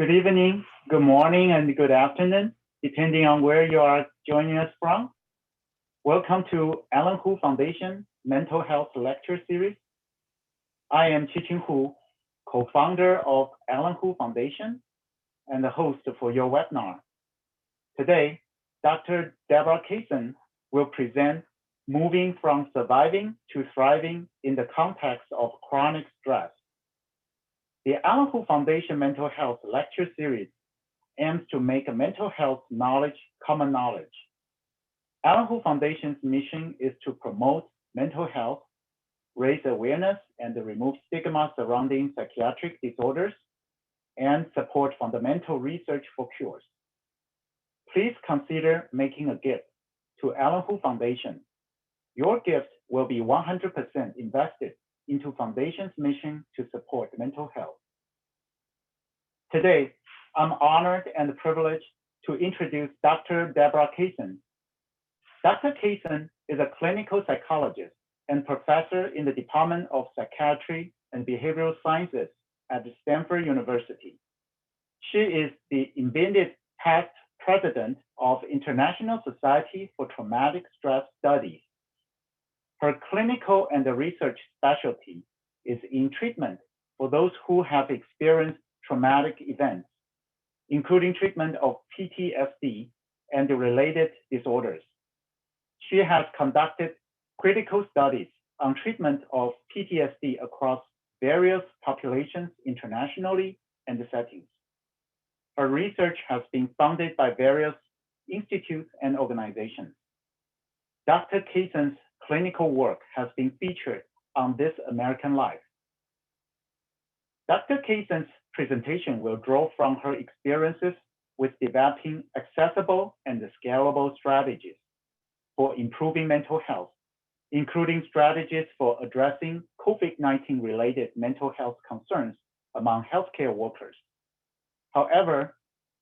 Good evening, good morning, and good afternoon, depending on where you are joining us from. Welcome to Alan Hu Foundation Mental Health Lecture Series. I am Qi-Qing Hu, co-founder of Alan Hu Foundation and the host for your webinar. Today, Dr. Debra Kaysen will present Moving from Surviving to Thriving in the Context of Chronic Stress. The Alan Hu Foundation Mental Health Lecture Series aims to make mental health knowledge common knowledge. Alan Hu Foundation's mission is to promote mental health, raise awareness, and remove stigma surrounding psychiatric disorders, and support fundamental research for cures. Please consider making a gift to Alan Hu Foundation. Your gift will be 100% invested into Foundation's mission to support mental health. Today, I'm honored and privileged to introduce Dr. Debra Kaysen. Dr. Kaysen is a clinical psychologist and professor in the Department of Psychiatry and Behavioral Sciences at Stanford University. She is the invented past president of International Society for Traumatic Stress Studies. Her clinical and research specialty is in treatment for those who have experienced traumatic events, including treatment of PTSD and related disorders. She has conducted critical studies on treatment of PTSD across various populations internationally and settings. Her research has been funded by various institutes and organizations. Dr. Kaysen's clinical work has been featured on This American Life. Dr. Kaysen's presentation will draw from her experiences with developing accessible and scalable strategies for improving mental health, including strategies for addressing COVID-19 related mental health concerns among healthcare workers. However,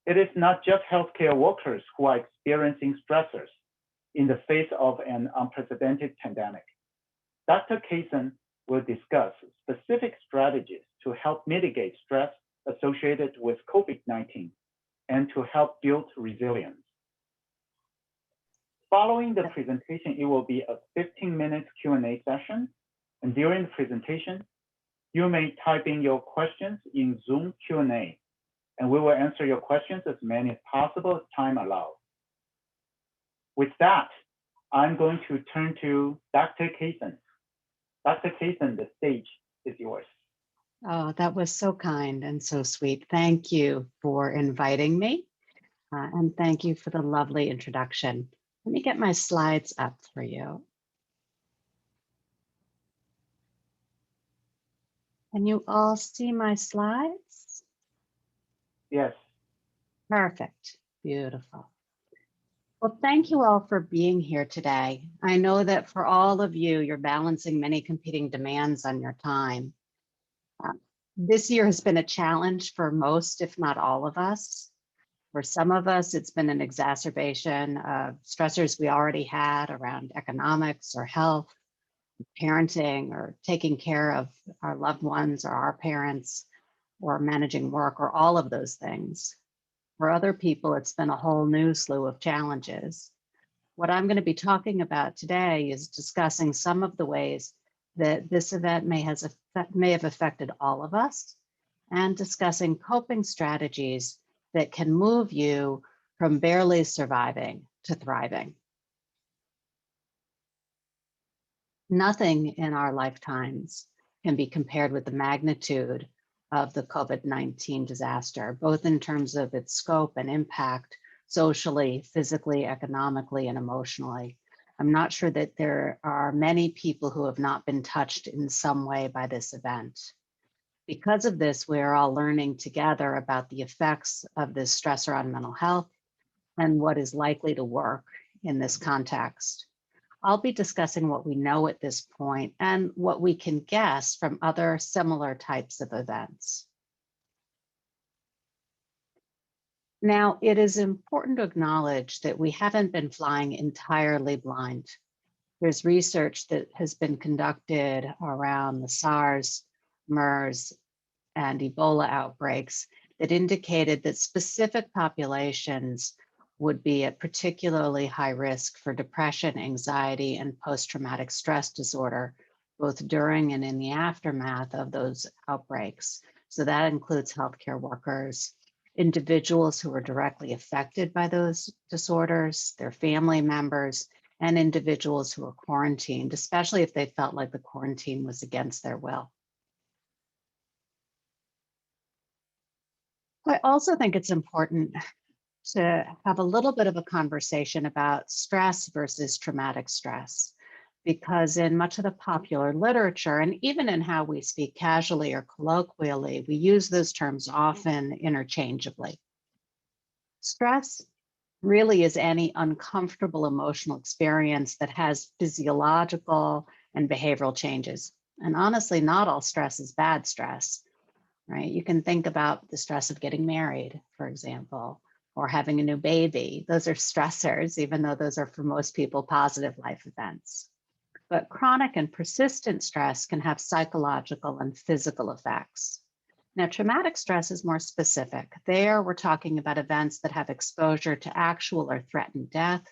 it is not just healthcare workers who are experiencing stressors in the face of an unprecedented pandemic. Dr. Kaysen will discuss specific strategies to help mitigate stress associated with COVID-19 and to help build resilience. Following the presentation, it will be a 15-minute Q&A session. And during the presentation, you may type in your questions in Zoom Q&A, and we will answer your questions as many as possible as time allows. With that, I'm going to turn to Dr. Kaysen. Dr. Kaysen, the stage is yours. Oh, that was so kind and so sweet. Thank you for inviting me. And thank you for the lovely introduction. Let me get my slides up for you. Can you all see my slides? Yes. Perfect. Beautiful. Well, thank you all for being here today. I know that for all of you, you're balancing many competing demands on your time. This year has been a challenge for most, if not all of us. For some of us, it's been an exacerbation of stressors we already had around economics or health, parenting, or taking care of our loved ones or our parents, or managing work, or all of those things. For other people, it's been a whole new slew of challenges. What I'm going to be talking about today is discussing some of the ways that this event may have affected all of us, and discussing coping strategies that can move you from barely surviving to thriving. Nothing in our lifetimes can be compared with the magnitude of the COVID-19 disaster, both in terms of its scope and impact socially, physically, economically, and emotionally. I'm not sure that there are many people who have not been touched in some way by this event. Because of this, we're all learning together about the effects of this stressor on mental health and what is likely to work in this context. I'll be discussing what we know at this point and what we can guess from other similar types of events. Now, it is important to acknowledge that we haven't been flying entirely blind. There's research that has been conducted around the SARS, MERS, and Ebola outbreaks that indicated that specific populations would be at particularly high risk for depression, anxiety, and post-traumatic stress disorder, both during and in the aftermath of those outbreaks. So that includes healthcare workers, individuals who were directly affected by those disorders, their family members, and individuals who were quarantined, especially if they felt like the quarantine was against their will. I also think it's important to have a little bit of a conversation about stress versus traumatic stress, because in much of the popular literature, and even in how we speak casually or colloquially, we use those terms often interchangeably. Stress really is any uncomfortable emotional experience that has physiological and behavioral changes. And honestly, not all stress is bad stress, right? You can think about the stress of getting married, for example, or having a new baby. Those are stressors, even though those are for most people positive life events. But chronic and persistent stress can have psychological and physical effects. Now, traumatic stress is more specific. There, we're talking about events that have exposure to actual or threatened death,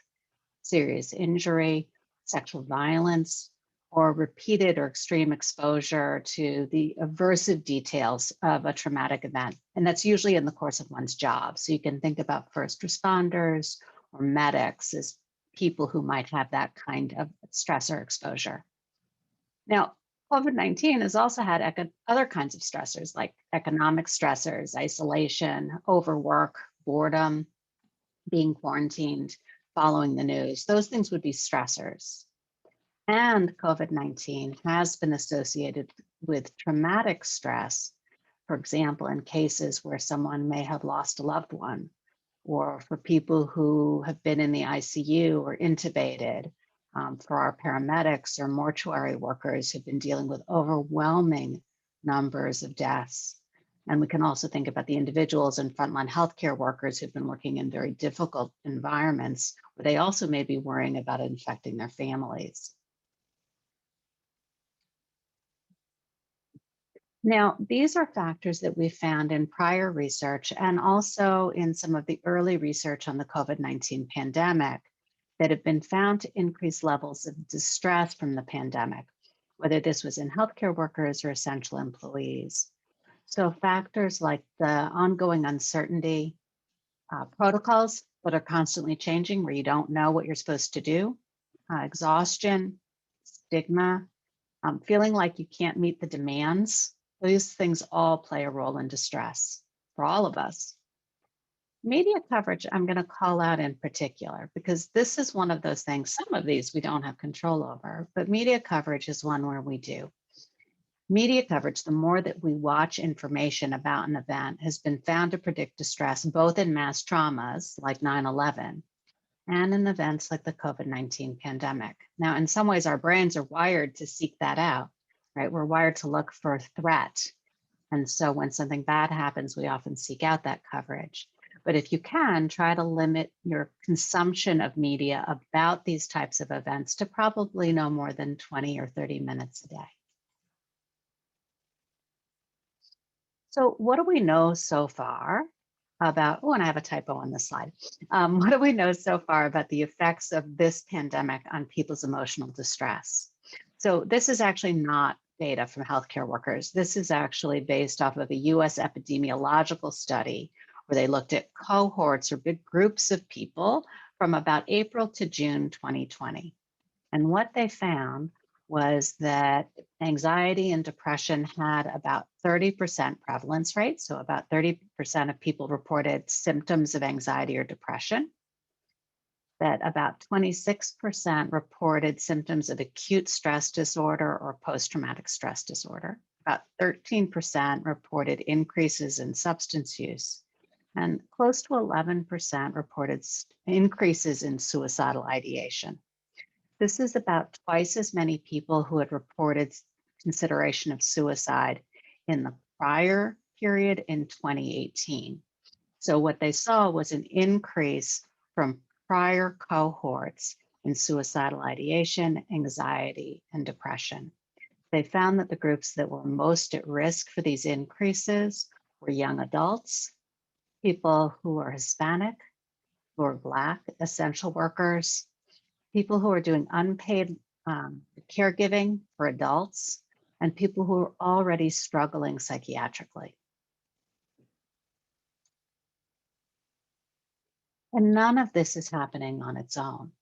serious injury, sexual violence, or repeated or extreme exposure to the aversive details of a traumatic event. And that's usually in the course of one's job. So you can think about first responders or medics as people who might have that kind of stressor exposure. Now, COVID-19 has also had other kinds of stressors like economic stressors, isolation, overwork, boredom, being quarantined, following the news. Those things would be stressors. And COVID-19 has been associated with traumatic stress, for example, in cases where someone may have lost a loved one, or for people who have been in the ICU or intubated, for our paramedics or mortuary workers who've been dealing with overwhelming numbers of deaths. And we can also think about the individuals and frontline healthcare workers who've been working in very difficult environments where they also may be worrying about infecting their families. Now, these are factors that we found in prior research and also in some of the early research on the COVID-19 pandemic that have been found to increase levels of distress from the pandemic, whether this was in healthcare workers or essential employees. So factors like the ongoing uncertainty, protocols that are constantly changing where you don't know what you're supposed to do, exhaustion, stigma, feeling like you can't meet the demands. These things all play a role in distress for all of us. Media coverage, I'm going to call out in particular, because this is one of those things, some of these we don't have control over, but media coverage is one where we do. Media coverage, the more that we watch information about an event, has been found to predict distress, both in mass traumas like 9/11 and in events like the COVID-19 pandemic. Now, in some ways, our brains are wired to seek that out, right? We're wired to look for a threat. And so when something bad happens, we often seek out that coverage. But if you can, try to limit your consumption of media about these types of events to probably no more than 20 or 30 minutes a day. So what do we know so far about, oh, and I have a typo on this slide. What do we know so far about the effects of this pandemic on people's emotional distress? So this is actually not data from healthcare workers. This is actually based off of a US epidemiological study where they looked at cohorts or big groups of people from about April to June 2020. And what they found was that anxiety and depression had about 30% prevalence rate. So about 30% of people reported symptoms of anxiety or depression. That about 26% reported symptoms of acute stress disorder or post-traumatic stress disorder. About 13% reported increases in substance use. And close to 11% reported increases in suicidal ideation. This is about twice as many people who had reported consideration of suicide in the prior period in 2018. So what they saw was an increase from prior cohorts in suicidal ideation, anxiety, and depression. They found that the groups that were most at risk for these increases were young adults, people who are Hispanic, who are Black, essential workers, people who are doing unpaid caregiving for adults, and people who are already struggling psychiatrically. And none of this is happening on its own.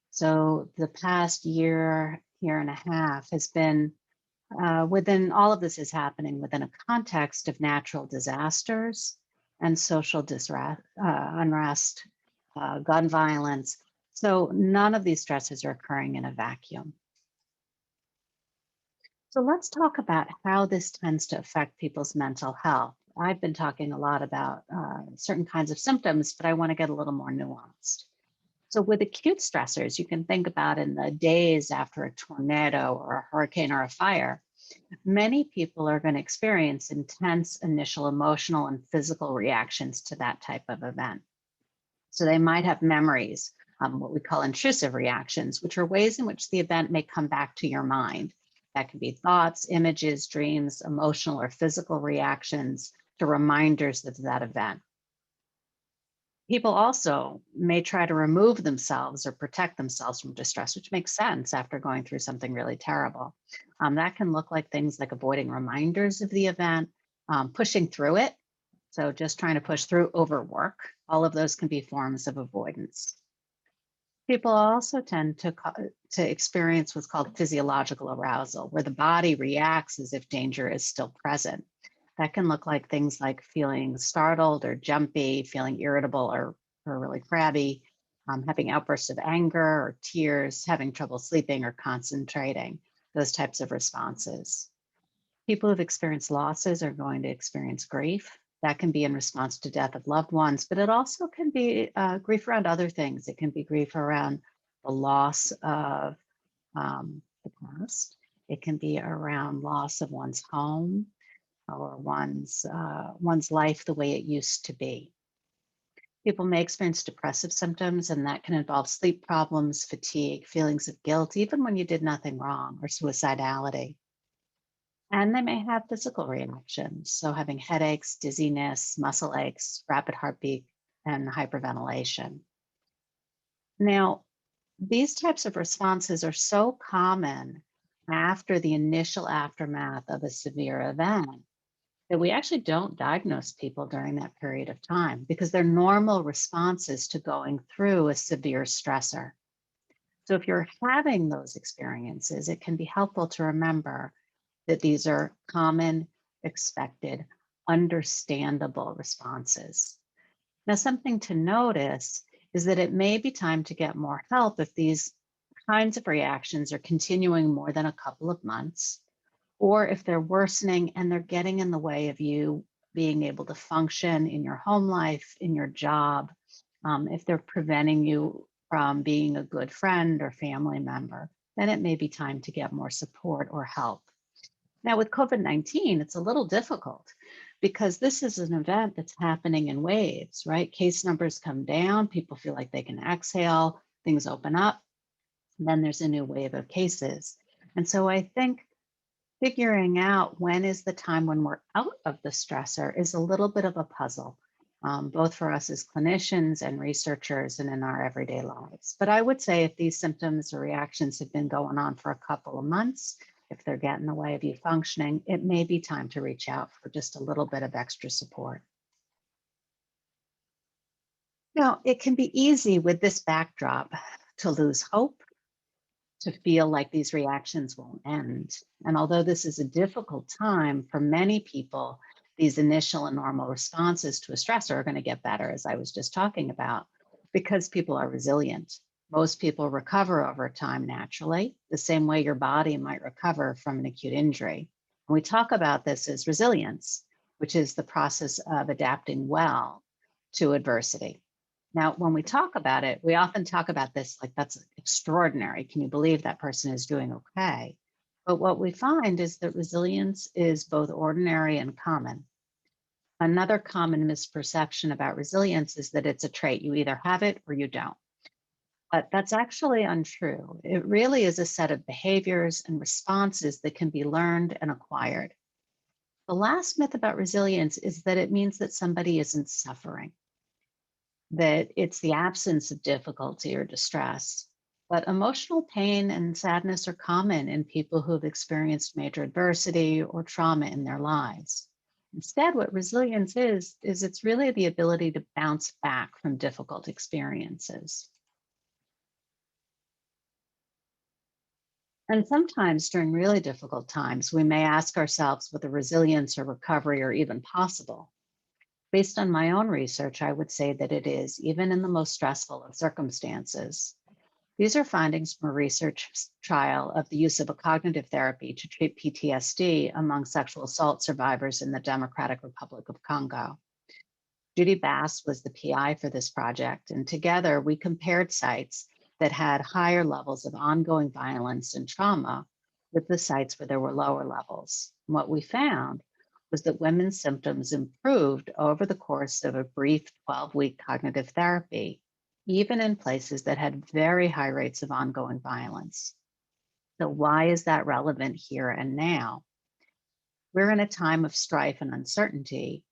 So the past year, year and a half has been within all of this is happening within a context of natural disasters and social unrest, gun violence. So none of these stresses are occurring in a vacuum. So let's talk about how this tends to affect people's mental health. I've been talking a lot about certain kinds of symptoms, but I want to get a little more nuanced. So with acute stressors, you can think about in the days after a tornado or a hurricane or a fire, many people are going to experience intense initial emotional and physical reactions to that type of event. So they might have memories, what we call intrusive reactions, which are ways in which the event may come back to your mind. That can be thoughts, images, dreams, emotional or physical reactions to reminders of that event. People also may try to remove themselves or protect themselves from distress, which makes sense after going through something really terrible. That can look like things like avoiding reminders of the event, pushing through it. So just trying to push through overwork. All of those can be forms of avoidance. People also tend to experience what's called physiological arousal, where the body reacts as if danger is still present. That can look like things like feeling startled or jumpy, feeling irritable or really crabby, having outbursts of anger or tears, having trouble sleeping or concentrating, those types of responses. People who've experienced losses are going to experience grief. That can be in response to death of loved ones, but it also can be grief around other things. It can be grief around the loss of the past. It can be around loss of one's home or one's life the way it used to be. People may experience depressive symptoms, and that can involve sleep problems, fatigue, feelings of guilt, even when you did nothing wrong, or suicidality. And they may have physical reactions, so having headaches, dizziness, muscle aches, rapid heartbeat, and hyperventilation. Now, these types of responses are so common after the initial aftermath of a severe event that we actually don't diagnose people during that period of time because they're normal responses to going through a severe stressor. So if you're having those experiences, it can be helpful to remember that these are common, expected, understandable responses. Now, something to notice is that it may be time to get more help if these kinds of reactions are continuing more than a couple of months, or if they're worsening and they're getting in the way of you being able to function in your home life, in your job, if they're preventing you from being a good friend or family member, then it may be time to get more support or help. Now with COVID-19, it's a little difficult because this is an event that's happening in waves, right? Case numbers come down, people feel like they can exhale, things open up, and then there's a new wave of cases. And so I think figuring out when is the time when we're out of the stressor is a little bit of a puzzle, both for us as clinicians and researchers and in our everyday lives. But I would say if these symptoms or reactions have been going on for a couple of months, if they're getting in the way of you functioning, it may be time to reach out for just a little bit of extra support. Now, it can be easy with this backdrop to lose hope, to feel like these reactions won't end. And although this is a difficult time for many people, these initial and normal responses to a stressor are going to get better, as I was just talking about, because people are resilient. Most people recover over time naturally, the same way your body might recover from an acute injury. And we talk about this as resilience, which is the process of adapting well to adversity. Now, when we talk about it, we often talk about this like that's extraordinary. Can you believe that person is doing okay? But what we find is that resilience is both ordinary and common. Another common misperception about resilience is that it's a trait. You either have it or you don't. But that's actually untrue. It really is a set of behaviors and responses that can be learned and acquired. The last myth about resilience is that it means that somebody isn't suffering, that it's the absence of difficulty or distress. But emotional pain and sadness are common in people who have experienced major adversity or trauma in their lives. Instead, what resilience is it's really the ability to bounce back from difficult experiences. And sometimes during really difficult times, we may ask ourselves whether resilience or recovery are even possible. Based on my own research, I would say that it is, even in the most stressful of circumstances. These are findings from a research trial of the use of a cognitive therapy to treat PTSD among sexual assault survivors in the Democratic Republic of Congo. Judy Bass was the PI for this project, and together we compared sites that had higher levels of ongoing violence and trauma with the sites where there were lower levels. And what we found was that women's symptoms improved over the course of a brief 12-week cognitive therapy, even in places that had very high rates of ongoing violence. So why is that relevant here and now? We're in a time of strife and uncertainty,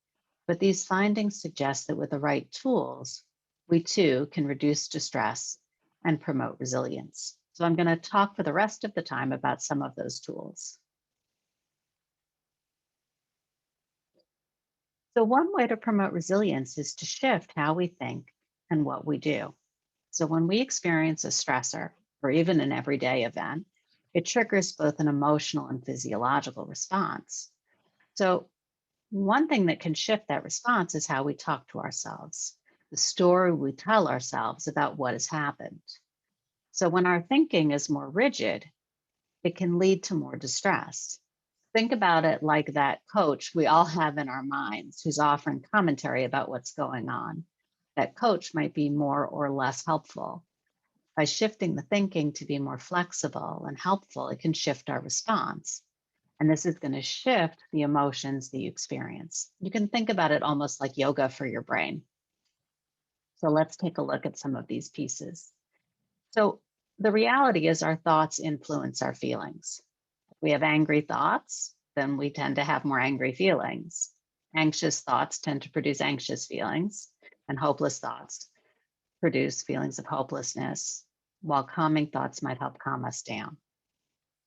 but these findings suggest that with the right tools, we too can reduce distress and promote resilience. So I'm going to talk for the rest of the time about some of those tools. So one way to promote resilience is to shift how we think and what we do. So when we experience a stressor or even an everyday event, it triggers both an emotional and physiological response. So one thing that can shift that response is how we talk to ourselves, the story we tell ourselves about what has happened. So when our thinking is more rigid, it can lead to more distress. Think about it like that coach we all have in our minds who's offering commentary about what's going on. That coach might be more or less helpful. By shifting the thinking to be more flexible and helpful, it can shift our response. And this is going to shift the emotions that you experience. You can think about it almost like yoga for your brain. So let's take a look at some of these pieces. So the reality is our thoughts influence our feelings. If we have angry thoughts, then we tend to have more angry feelings. Anxious thoughts tend to produce anxious feelings, and hopeless thoughts produce feelings of hopelessness, while calming thoughts might help calm us down.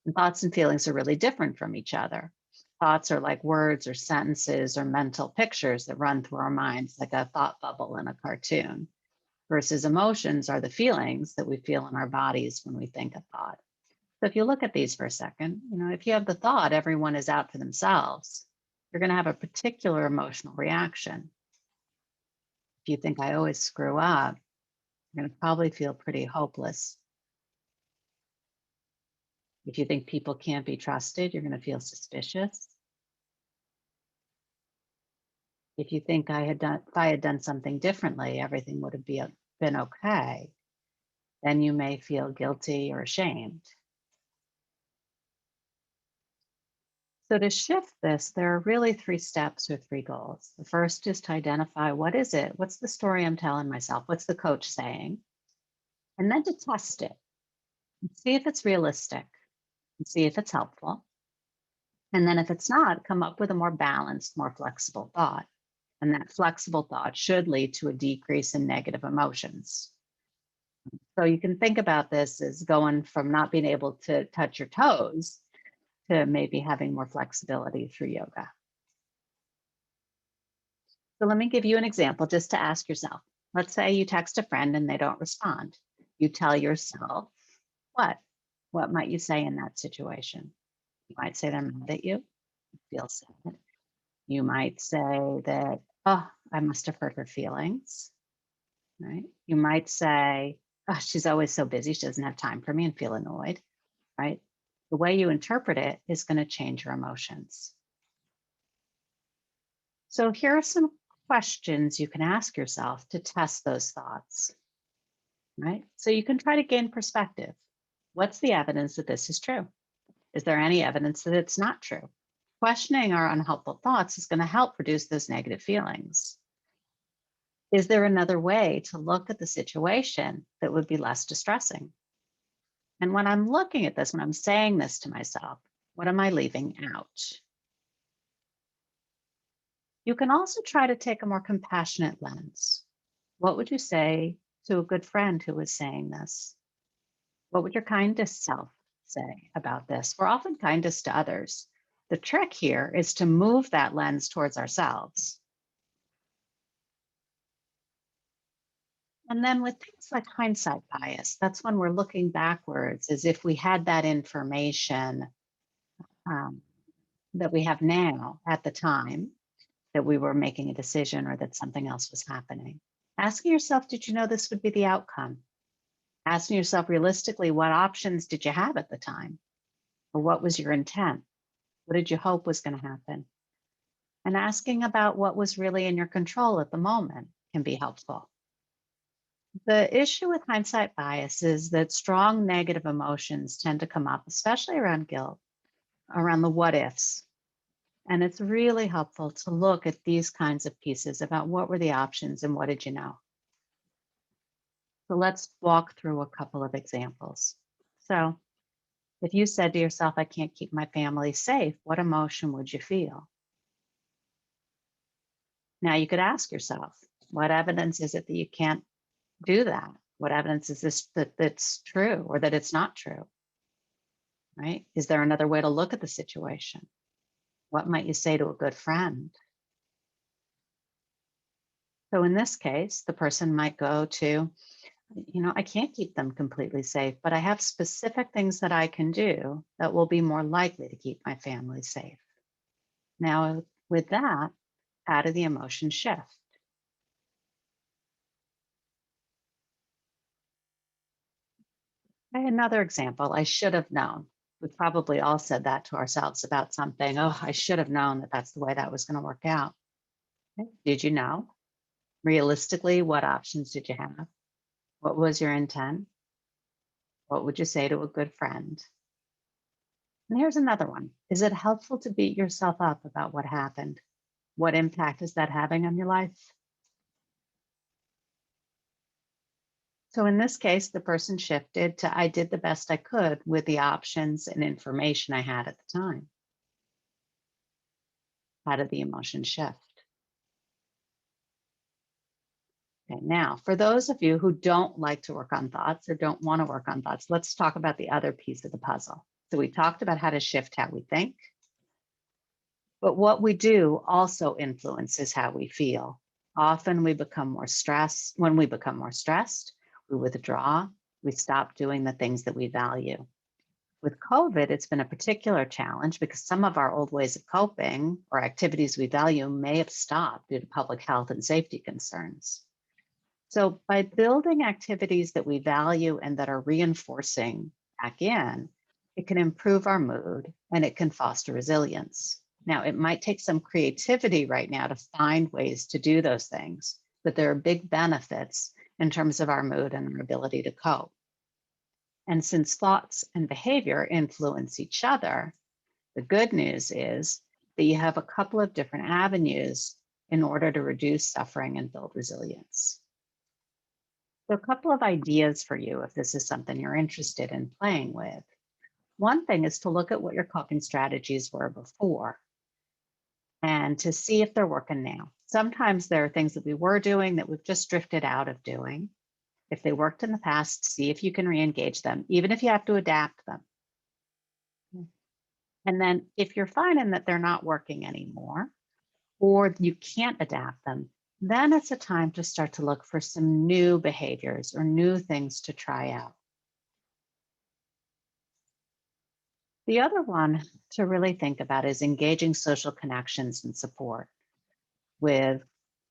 And thoughts and feelings are really different from each other. Thoughts are like words or sentences or mental pictures that run through our minds like a thought bubble in a cartoon, versus emotions are the feelings that we feel in our bodies when we think a thought. So if you look at these for a second, if you have the thought, everyone is out for themselves, you're going to have a particular emotional reaction. If you think I always screw up, you're going to probably feel pretty hopeless. If you think people can't be trusted, you're going to feel suspicious. If you think if I had done something differently, everything would have been okay, then you may feel guilty or ashamed. So to shift this, there are really 3 steps or 3 goals. The first is to identify what is it? What's the story I'm telling myself? What's the coach saying? And then to test it and see if it's realistic and see if it's helpful. And then if it's not, come up with a more balanced, more flexible thought. And that flexible thought should lead to a decrease in negative emotions. So you can think about this as going from not being able to touch your toes to maybe having more flexibility through yoga. So let me give you an example just to ask yourself. Let's say you text a friend and they don't respond. You tell yourself what? What might you say in that situation? You might say they're mad at you, feel sad. You might say that, oh, I must have hurt her feelings, right? You might say, oh, she's always so busy, she doesn't have time for me, and feel annoyed, right? The way you interpret it is going to change your emotions. So here are some questions you can ask yourself to test those thoughts, right? So you can try to gain perspective. What's the evidence that this is true? Is there any evidence that it's not true? Questioning our unhelpful thoughts is going to help reduce those negative feelings. Is there another way to look at the situation that would be less distressing? And when I'm looking at this, when I'm saying this to myself, what am I leaving out? You can also try to take a more compassionate lens. What would you say to a good friend who was saying this? What would your kindest self say about this? We're often kindest to others. The trick here is to move that lens towards ourselves. And then with things like hindsight bias, that's when we're looking backwards as if we had that information that we have now at the time that we were making a decision or that something else was happening. Asking yourself, did you know this would be the outcome? Asking yourself realistically, what options did you have at the time? Or what was your intent? What did you hope was going to happen? And asking about what was really in your control at the moment can be helpful. The issue with hindsight bias is that strong negative emotions tend to come up, especially around guilt, around the what ifs. And it's really helpful to look at these kinds of pieces about what were the options and what did you know? So let's walk through a couple of examples. So if you said to yourself, I can't keep my family safe, what emotion would you feel? Now you could ask yourself, what evidence is it that you can't do that? What evidence is this that's true or that it's not true? Right? Is there another way to look at the situation? What might you say to a good friend? So in this case, the person might go to, I can't keep them completely safe, but I have specific things that I can do that will be more likely to keep my family safe. Now, with that, how do the emotions shift? Another example, I should have known. We've probably all said that to ourselves about something. Oh, I should have known that that's the way that was going to work out. Okay. Did you know? Realistically, what options did you have? What was your intent? What would you say to a good friend? And here's another one. Is it helpful to beat yourself up about what happened? What impact is that having on your life? So in this case, the person shifted to I did the best I could with the options and information I had at the time. How did the emotion shift? Okay, now, for those of you who don't like to work on thoughts or don't want to work on thoughts, let's talk about the other piece of the puzzle. So we talked about how to shift how we think, but what we do also influences how we feel. Often we become more stressed. When we become more stressed, we withdraw, we stop doing the things that we value. With COVID, it's been a particular challenge because some of our old ways of coping or activities we value may have stopped due to public health and safety concerns. So by building activities that we value and that are reinforcing back in, it can improve our mood and it can foster resilience. Now, it might take some creativity right now to find ways to do those things, but there are big benefits in terms of our mood and our ability to cope. And since thoughts and behavior influence each other, the good news is that you have a couple of different avenues in order to reduce suffering and build resilience. So a couple of ideas for you if this is something you're interested in playing with. One thing is to look at what your coping strategies were before and to see if they're working now. Sometimes there are things that we were doing that we've just drifted out of doing. If they worked in the past, see if you can re-engage them, even if you have to adapt them. And then if you're finding that they're not working anymore, or you can't adapt them, then it's a time to start to look for some new behaviors or new things to try out. The other one to really think about is engaging social connections and support with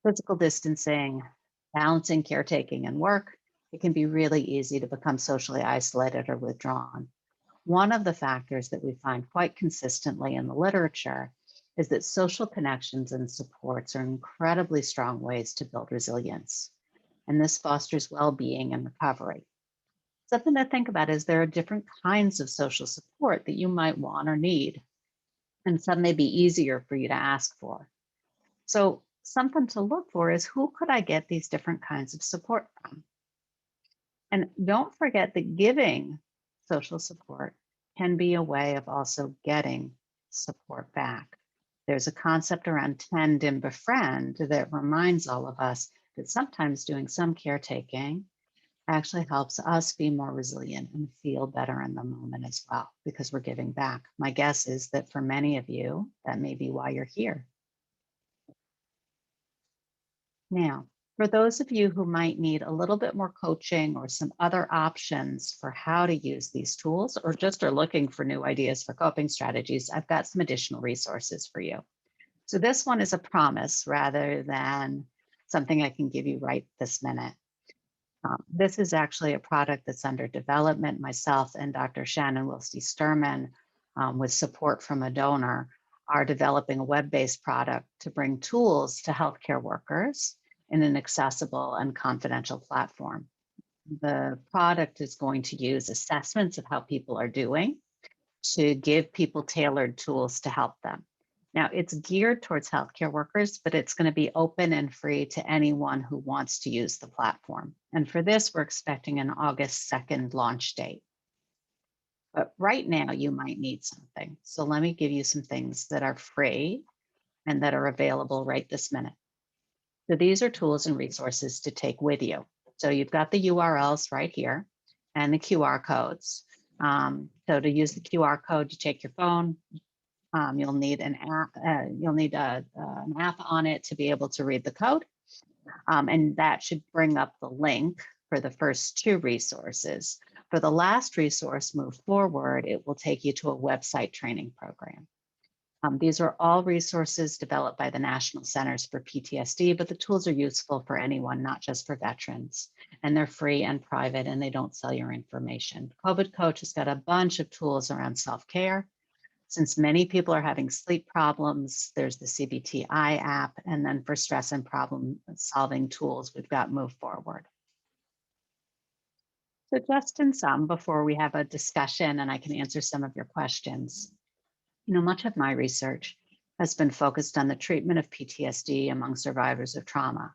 physical distancing, balancing caretaking and work. It can be really easy to become socially isolated or withdrawn. One of the factors that we find quite consistently in the literature is that social connections and supports are incredibly strong ways to build resilience. And this fosters well-being and recovery. Something to think about is there are different kinds of social support that you might want or need, and some may be easier for you to ask for. So something to look for is who could I get these different kinds of support from? And don't forget that giving social support can be a way of also getting support back. There's a concept around tend and befriend that reminds all of us that sometimes doing some caretaking actually helps us be more resilient and feel better in the moment as well, because we're giving back. My guess is that for many of you, that may be why you're here. Now, for those of you who might need a little bit more coaching or some other options for how to use these tools, or just are looking for new ideas for coping strategies, I've got some additional resources for you. So this one is a promise rather than something I can give you right this minute. This is actually a product that's under development. Myself and Dr. Shannon Wilsey-Sturman, with support from a donor, are developing a web-based product to bring tools to healthcare workers in an accessible and confidential platform. The product is going to use assessments of how people are doing to give people tailored tools to help them. Now, it's geared towards healthcare workers, but it's going to be open and free to anyone who wants to use the platform. And for this, we're expecting an August 2nd launch date. But right now, you might need something. So let me give you some things that are free and that are available right this minute. So these are tools and resources to take with you. So you've got the URLs right here and the QR codes. So to use the QR code, you take your phone. You'll need an app. You'll need an app on it to be able to read the code, and that should bring up the link for the first two resources. For the last resource, Move Forward, it will take you to a website training program. These are all resources developed by the National Centers for PTSD, but the tools are useful for anyone, not just for veterans. And they're free and private, and they don't sell your information. COVID Coach has got a bunch of tools around self-care. Since many people are having sleep problems, there's the CBTI app, and then for stress and problem solving tools, we've got Move Forward. So just in sum, before we have a discussion and I can answer some of your questions, much of my research has been focused on the treatment of PTSD among survivors of trauma,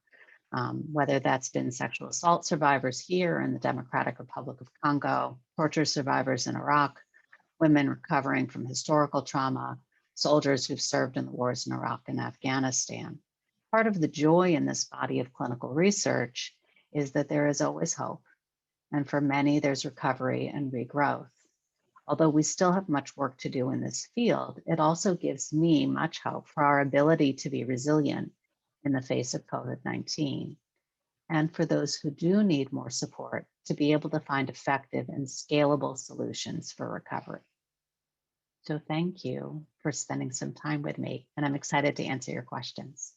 whether that's been sexual assault survivors here in the Democratic Republic of Congo, torture survivors in Iraq, women recovering from historical trauma, soldiers who've served in the wars in Iraq and Afghanistan. Part of the joy in this body of clinical research is that there is always hope. And for many, there's recovery and regrowth. Although we still have much work to do in this field, it also gives me much hope for our ability to be resilient in the face of COVID-19. And for those who do need more support, to be able to find effective and scalable solutions for recovery. So thank you for spending some time with me, and I'm excited to answer your questions.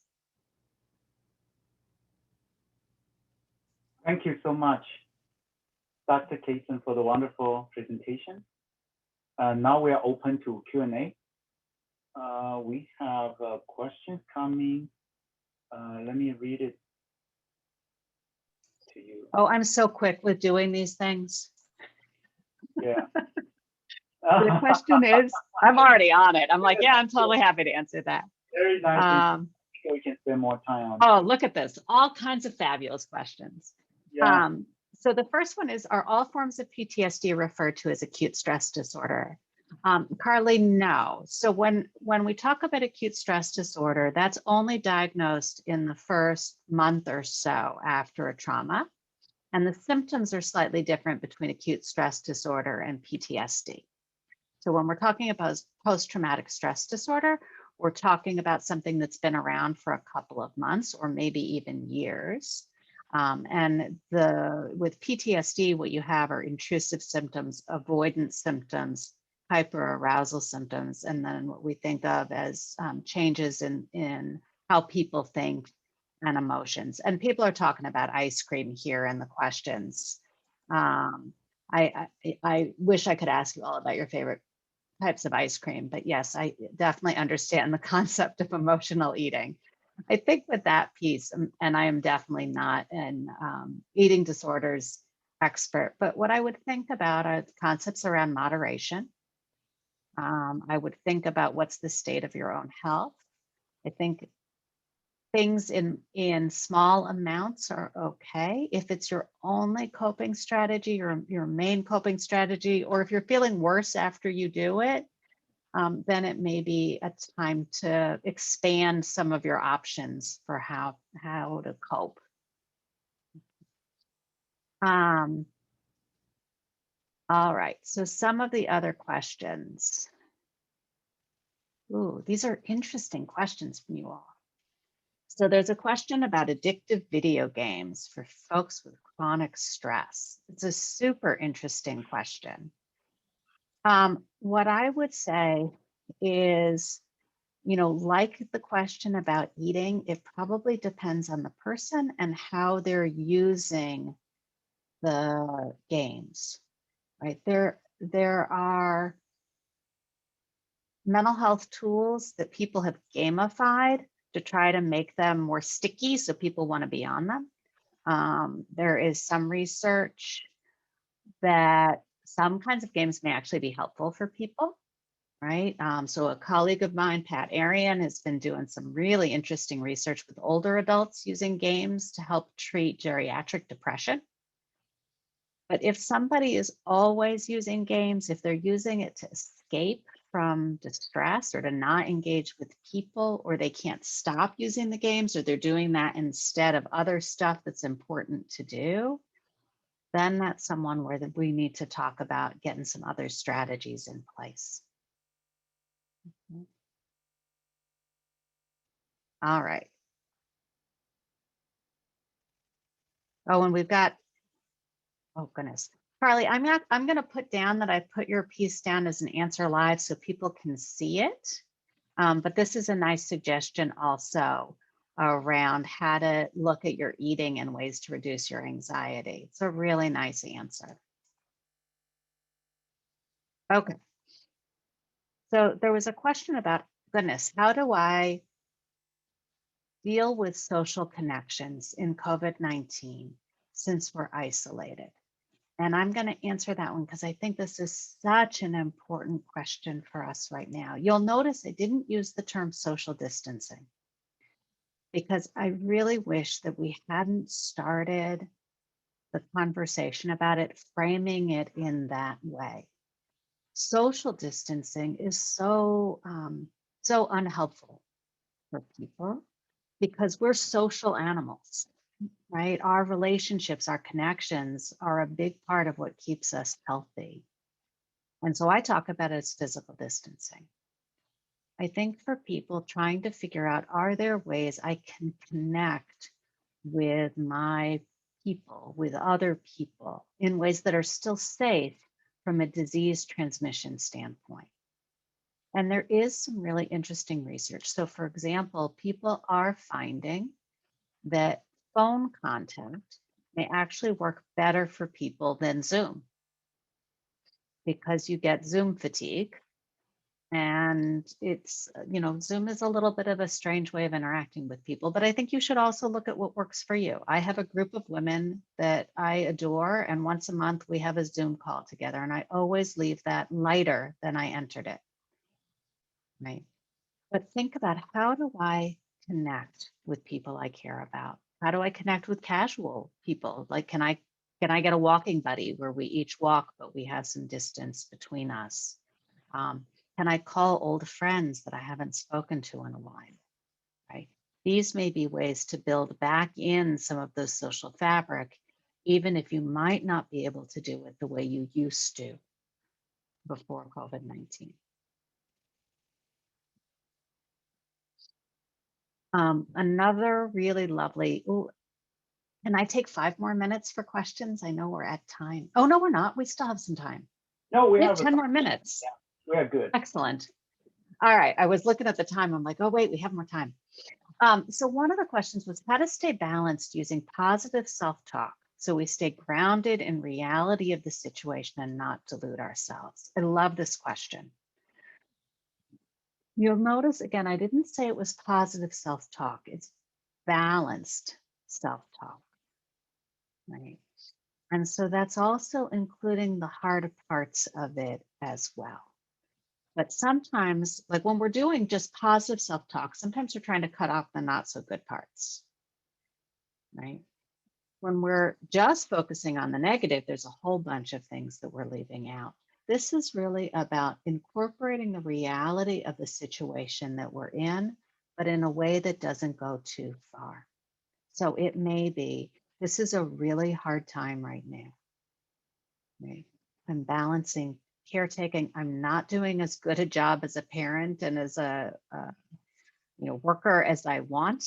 Thank you so much, Dr. Kaysen, for the wonderful presentation. Now we are open to Q&A. We have questions coming. Let me read it to you. Oh, I'm so quick with doing these things. Yeah. The question is, I'm already on it. I'm like, yeah, I'm totally happy to answer that. Very nice. So we can spend more time on. Oh, look at this. All kinds of fabulous questions. Yeah. So the first one is, are all forms of PTSD referred to as acute stress disorder? Carly, no. So when we talk about acute stress disorder, that's only diagnosed in the first month or so after a trauma. And the symptoms are slightly different between acute stress disorder and PTSD. So when we're talking about post-traumatic stress disorder, we're talking about something that's been around for a couple of months or maybe even years. And with PTSD, what you have are intrusive symptoms, avoidance symptoms, hyperarousal symptoms, and then what we think of as changes in how people think and emotions. And people are talking about ice cream here in the questions. I wish I could ask you all about your favorite types of ice cream, but yes, I definitely understand the concept of emotional eating. I think with that piece, and I am definitely not an eating disorders expert, but what I would think about are the concepts around moderation. I would think about what's the state of your own health. I think things in small amounts are okay. If it's your only coping strategy, your main coping strategy, or if you're feeling worse after you do it, then it may be a time to expand some of your options for how to cope. All right, so some of the other questions. Ooh, these are interesting questions from you all. So there's a question about addictive video games for folks with chronic stress. It's a super interesting question. What I would say is, like the question about eating, it probably depends on the person and how they're using the games, right? There are mental health tools that people have gamified to try to make them more sticky so people want to be on them. There is some research that some kinds of games may actually be helpful for people, right? So a colleague of mine, Pat Arian, has been doing some really interesting research with older adults using games to help treat geriatric depression. But if somebody is always using games, if they're using it to escape from distress or to not engage with people, or they can't stop using the games, or they're doing that instead of other stuff that's important to do, then that's someone where we need to talk about getting some other strategies in place. All right. Oh, and we've got, oh goodness. Carly, I'm going to put down that I put your piece down as an answer live so people can see it. But this is a nice suggestion also around how to look at your eating and ways to reduce your anxiety. It's a really nice answer. Okay. So there was a question about, goodness, how do I deal with social connections in COVID-19 since we're isolated? And I'm going to answer that one because I think this is such an important question for us right now. You'll notice I didn't use the term social distancing because I really wish that we hadn't started the conversation about it, framing it in that way. Social distancing is so unhelpful for people because we're social animals, right? Our relationships, our connections are a big part of what keeps us healthy. And so I talk about it as physical distancing. I think for people trying to figure out, are there ways I can connect with my people, with other people in ways that are still safe from a disease transmission standpoint? And there is some really interesting research. So for example, people are finding that phone contact may actually work better for people than Zoom because you get Zoom fatigue. And it's, Zoom is a little bit of a strange way of interacting with people, but I think you should also look at what works for you. I have a group of women that I adore, and once a month we have a Zoom call together, and I always leave that lighter than I entered it, right? But think about, how do I connect with people I care about? How do I connect with casual people? Like, can I get a walking buddy where we each walk, but we have some distance between us? Can I call old friends that I haven't spoken to in a while, right? These may be ways to build back in some of the social fabric, even if you might not be able to do it the way you used to before COVID-19. Another really lovely, can I take 5 more minutes for questions? I know we're at time. Oh, no, we're not. We still have some time. No, We have 10 more minutes. Yeah, we are good. Excellent. All right, I was looking at the time. I'm like, oh, wait, we have more time. So one of the questions was how to stay balanced using positive self-talk so we stay grounded in reality of the situation and not delude ourselves. I love this question. You'll notice, again, I didn't say it was positive self-talk. It's balanced self-talk, right? And so that's also including the hard parts of it as well. But sometimes, like when we're doing just positive self-talk, sometimes we're trying to cut off the not so good parts, right? When we're just focusing on the negative, there's a whole bunch of things that we're leaving out. this is really about incorporating the reality of the situation that we're in, but in a way that doesn't go too far. So it may be, this is a really hard time right now. Right? I'm balancing caretaking. I'm not doing as good a job as a parent and as a worker as I want.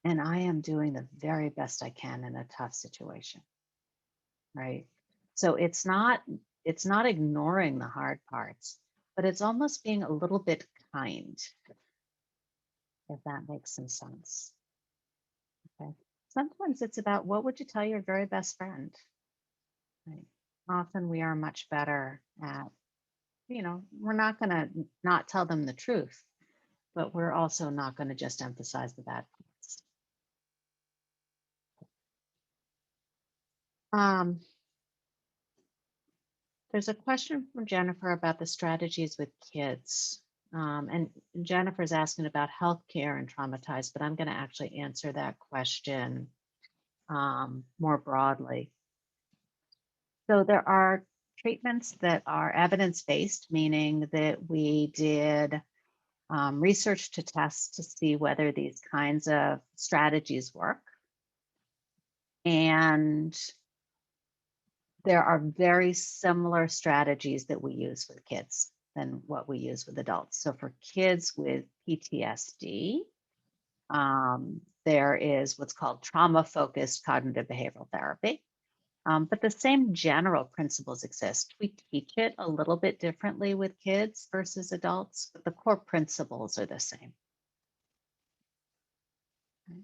And I am doing the very best I can in a tough situation. Right. So it's not ignoring the hard parts, but it's almost being a little bit kind, if that makes some sense. Okay. Sometimes it's about what would you tell your very best friend? Right. Often we are much better at, we're not going to not tell them the truth, but we're also not going to just emphasize the bad parts. There's a question from Jennifer about the strategies with kids. And Jennifer's asking about healthcare and traumatized, but I'm going to actually answer that question more broadly. So there are treatments that are evidence-based, meaning that we did research to test to see whether these kinds of strategies work. And there are very similar strategies that we use with kids than what we use with adults. So for kids with PTSD, there is what's called trauma-focused cognitive behavioral therapy. But the same general principles exist. We teach it a little bit differently with kids versus adults, but the core principles are the same. Okay.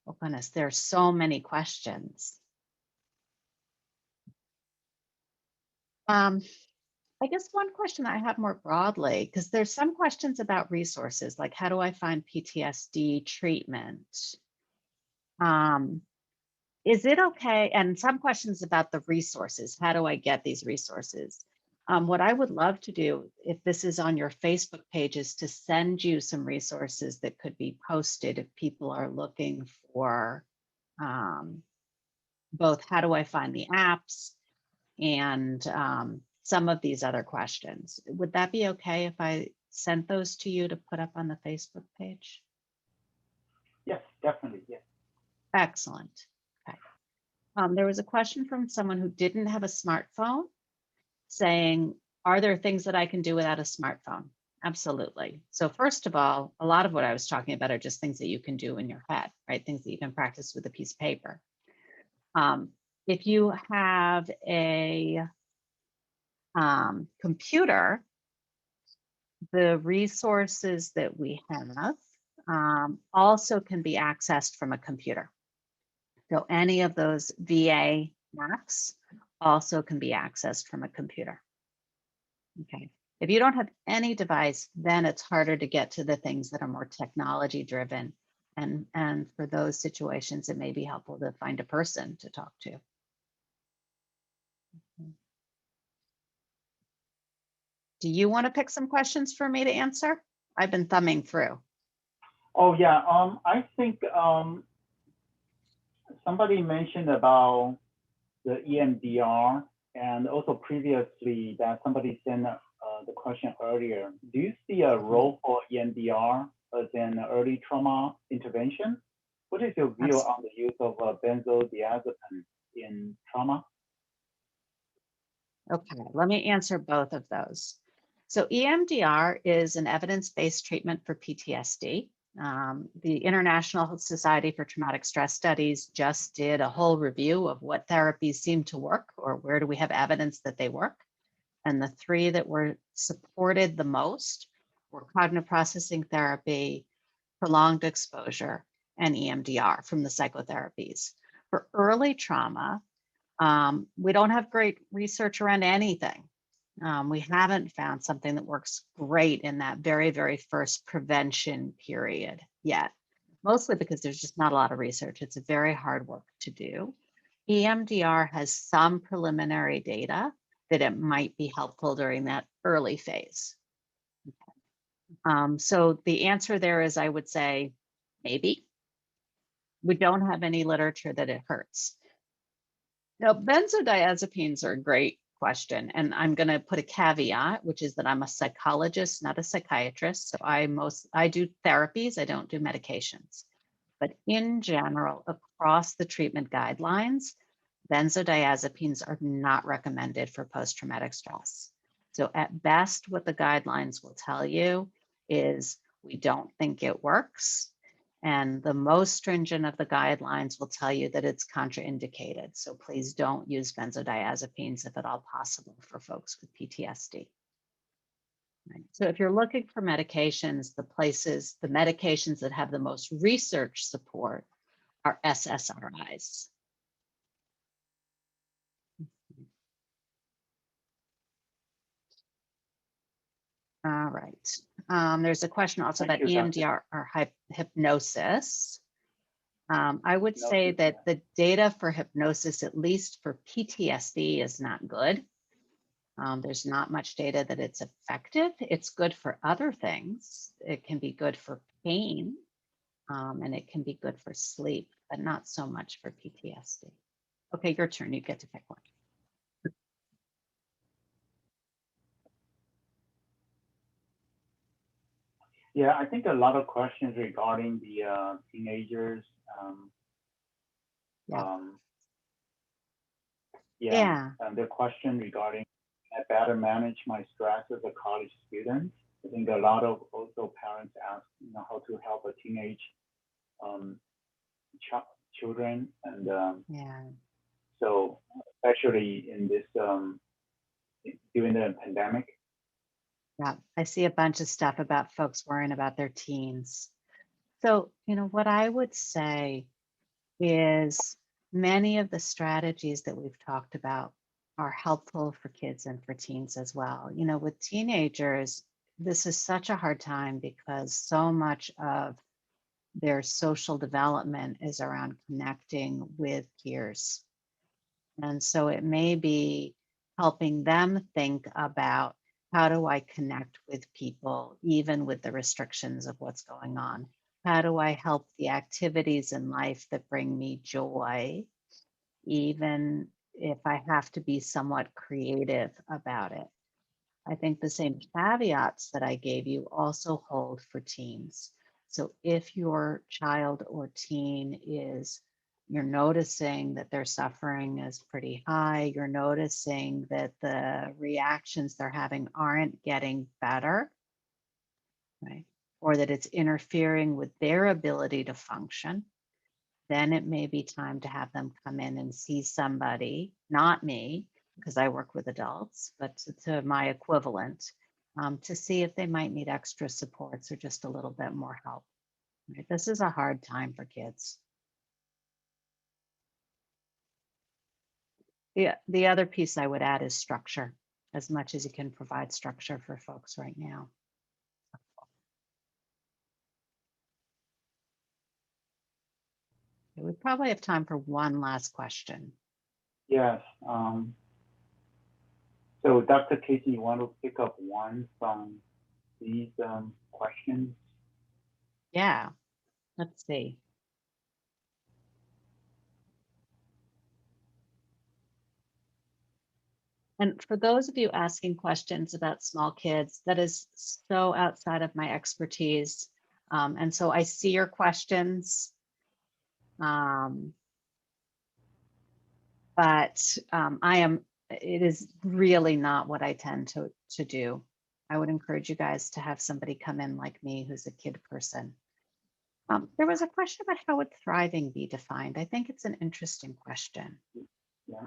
Oh goodness, there are so many questions. I guess one question I have more broadly, because there's some questions about resources, like how do I find PTSD treatment? Is it okay? And some questions about the resources. How do I get these resources? What I would love to do, if this is on your Facebook page, is to send you some resources that could be posted if people are looking for both how do I find the apps and some of these other questions. Would that be okay if I sent those to you to put up on the Facebook page? Yes, definitely, yes. Excellent. Okay. There was a question from someone who didn't have a smartphone saying, are there things that I can do without a smartphone? Absolutely. So first of all, a lot of what I was talking about are just things that you can do in your head, right? Things that you can practice with a piece of paper. If you have a computer, the resources that we have also can be accessed from a computer. So any of those VA apps also can be accessed from a computer. Okay. If you don't have any device, then it's harder to get to the things that are more technology driven. And for those situations, it may be helpful to find a person to talk to. Do you want to pick some questions for me to answer? I've been thumbing through. Oh yeah, I think somebody mentioned about the EMDR, and also previously that somebody sent the question earlier. Do you see a role for EMDR as an early trauma intervention? What is your view on the use of benzodiazepine in trauma? Okay, let me answer both of those. So EMDR is an evidence-based treatment for PTSD. The International Society for Traumatic Stress Studies just did a whole review of what therapies seem to work, or where do we have evidence that they work. And the three that were supported the most were cognitive processing therapy, prolonged exposure, and EMDR from the psychotherapies. For early trauma, we don't have great research around anything. We haven't found something that works great in that very, very first prevention period yet, mostly because there's just not a lot of research. It's a very hard work to do. EMDR has some preliminary data that it might be helpful during that early phase. So the answer there is, I would say, maybe. We don't have any literature that it hurts. Now, benzodiazepines are a great question, and I'm going to put a caveat, which is that I'm a psychologist, not a psychiatrist. So I do therapies, I don't do medications. But in general, across the treatment guidelines, benzodiazepines are not recommended for post-traumatic stress. So at best, what the guidelines will tell you is we don't think it works. And the most stringent of the guidelines will tell you that it's contraindicated. So please don't use benzodiazepines if at all possible for folks with PTSD. Right. So if you're looking for medications, the medications that have the most research support are SSRIs. All right. There's a question also about EMDR or hypnosis. I would say that the data for hypnosis, at least for PTSD, is not good. There's not much data that it's effective. It's good for other things. It can be good for pain, and it can be good for sleep, but not so much for PTSD. Okay, your turn. You get to pick one. Yeah, I think a lot of questions regarding the teenagers. And the question regarding I better manage my stress as a college student. I think a lot of also parents ask, how to help a teenage children, and so especially in this during the pandemic. Yeah, I see a bunch of stuff about folks worrying about their teens. So, what I would say is many of the strategies that we've talked about are helpful for kids and for teens as well. With teenagers, this is such a hard time because so much of their social development is around connecting with peers. And so it may be helping them think about, how do I connect with people, even with the restrictions of what's going on? How do I help the activities in life that bring me joy, even if I have to be somewhat creative about it? I think the same caveats that I gave you also hold for teens. So if your child or teen you're noticing that their suffering is pretty high, you're noticing that the reactions they're having aren't getting better, right? Or that it's interfering with their ability to function, then it may be time to have them come in and see somebody, not me, because I work with adults, but to my equivalent, to see if they might need extra supports or just a little bit more help. Right? This is a hard time for kids. The other piece I would add is structure, as much as you can provide structure for folks right now. We probably have time for one last question. Yes. So Dr. Kaysen, you want to pick up one from these questions? Yeah, let's see. And for those of you asking questions about small kids, that is so outside of my expertise. And so I see your questions, but it is really not what I tend to do. I would encourage you guys to have somebody come in like me who's a kid person. There was a question about how would thriving be defined. I think it's an interesting question. Yeah.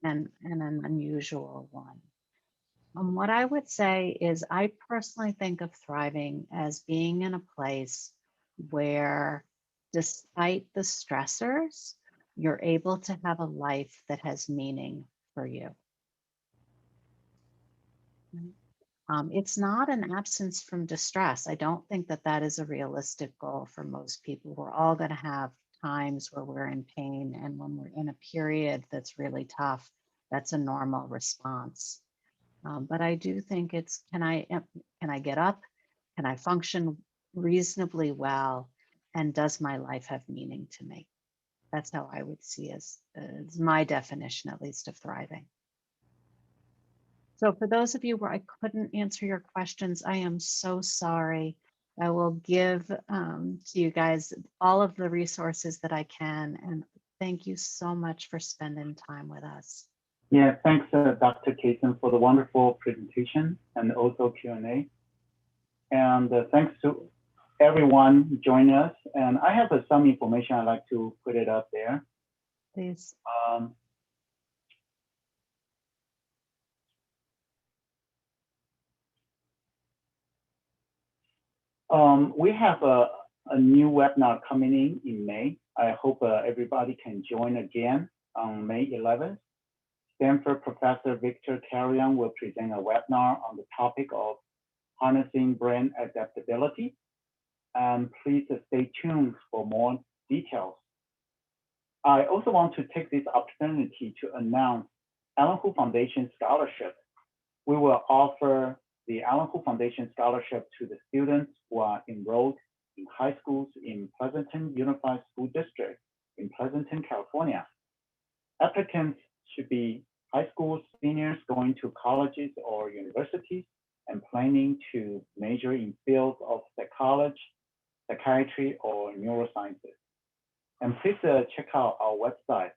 And an unusual one. What I would say is I personally think of thriving as being in a place where, despite the stressors, you're able to have a life that has meaning for you. It's not an absence from distress. I don't think that that is a realistic goal for most people. We're all going to have times where we're in pain, and when we're in a period that's really tough, that's a normal response. But I do think it's, can I get up? Can I function reasonably well? And does my life have meaning to me? That's how I would see as my definition, at least, of thriving. So for those of you where I couldn't answer your questions, I am so sorry. I will give to you guys all of the resources that I can. And thank you so much for spending time with us. Yeah, thanks, Dr. Kaysen, for the wonderful presentation and also Q&A. And thanks to everyone joining us. And I have some information I'd like to put it up there. Please. We have a new webinar coming in May. I hope everybody can join again on May 11th. Stanford Professor Victor Carrion will present a webinar on the topic of harnessing brain adaptability. Please stay tuned for more details. I also want to take this opportunity to announce Alan Hu Foundation Scholarship. We will offer the Alan Hu Foundation Scholarship to the students who are enrolled in high schools in Pleasanton Unified School District in Pleasanton, California. Applicants should be high school seniors going to colleges or universities and planning to major in fields of psychology, psychiatry, or neurosciences. And please check out our website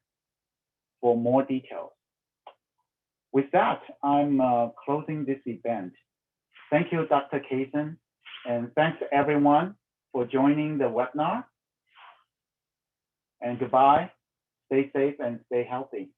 for more details. With that, I'm closing this event. Thank you, Dr. Kaysen, and thanks everyone for joining the webinar. And goodbye, stay safe and stay healthy.